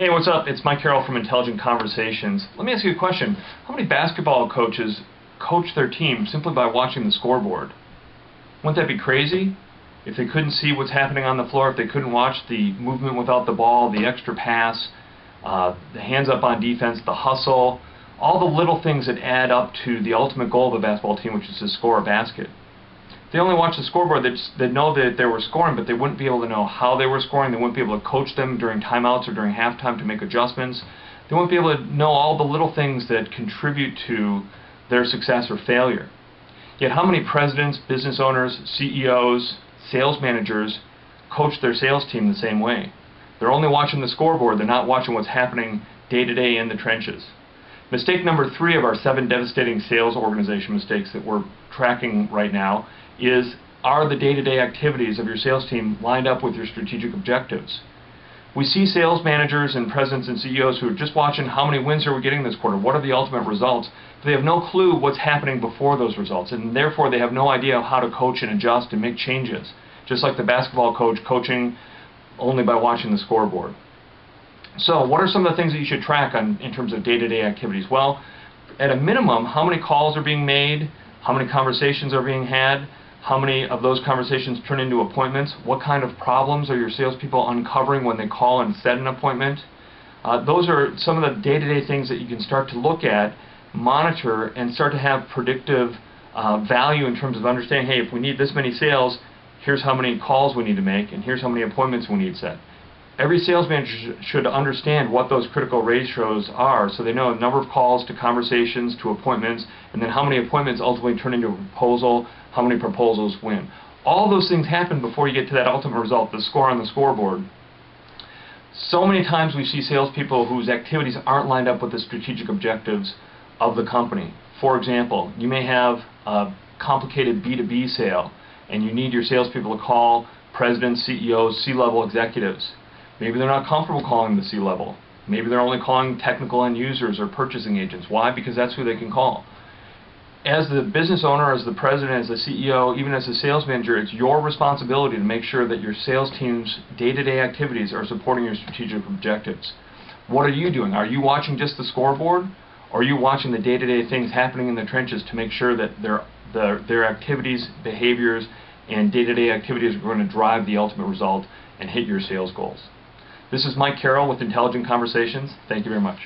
Hey, what's up? It's Mike Carroll from Intelligent Conversations. Let me ask you a question. How many basketball coaches coach their team simply by watching the scoreboard? Wouldn't that be crazy? If they couldn't see what's happening on the floor, if they couldn't watch the movement without the ball, the extra pass, the hands up on defense, the hustle, all the little things that add up to the ultimate goal of a basketball team, which is to score a basket. They only watch the scoreboard, they'd know that they were scoring, but they wouldn't be able to know how they were scoring. They wouldn't be able to coach them during timeouts or during halftime to make adjustments. They wouldn't be able to know all the little things that contribute to their success or failure. Yet how many presidents, business owners, CEOs, sales managers coach their sales team the same way? They're only watching the scoreboard. They're not watching what's happening day to day in the trenches. Mistake number 3 of our 7 devastating sales organization mistakes that we're tracking right now is, are the day-to-day activities of your sales team lined up with your strategic objectives? We see sales managers and presidents and CEOs who are just watching how many wins are we getting this quarter, what are the ultimate results, but they have no clue what's happening before those results, and therefore they have no idea how to coach and adjust and make changes, just like the basketball coach coaching only by watching the scoreboard. So what are some of the things that you should track in terms of day-to-day activities? Well, at a minimum, how many calls are being made, how many conversations are being had, how many of those conversations turn into appointments, what kind of problems are your salespeople uncovering when they call and set an appointment. Those are some of the day-to-day things that you can start to look at, monitor, and start to have predictive value in terms of understanding, hey, if we need this many sales, here's how many calls we need to make, and here's how many appointments we need set. Every sales manager should understand what those critical ratios are, so they know the number of calls to conversations to appointments, and then how many appointments ultimately turn into a proposal, how many proposals win. All those things happen before you get to that ultimate result, the score on the scoreboard. So many times we see salespeople whose activities aren't lined up with the strategic objectives of the company. For example, you may have a complicated B2B sale, and you need your salespeople to call presidents, CEOs, C-level executives. Maybe they're not comfortable calling the C-level. Maybe they're only calling technical end users or purchasing agents. Why? Because that's who they can call. As the business owner, as the president, as the CEO, even as a sales manager, it's your responsibility to make sure that your sales team's day-to-day activities are supporting your strategic objectives. What are you doing? Are you watching just the scoreboard? Or are you watching the day-to-day things happening in the trenches to make sure that their activities, behaviors, and day-to-day activities are going to drive the ultimate result and hit your sales goals? This is Mike Carroll with Intelligent Conversations. Thank you very much.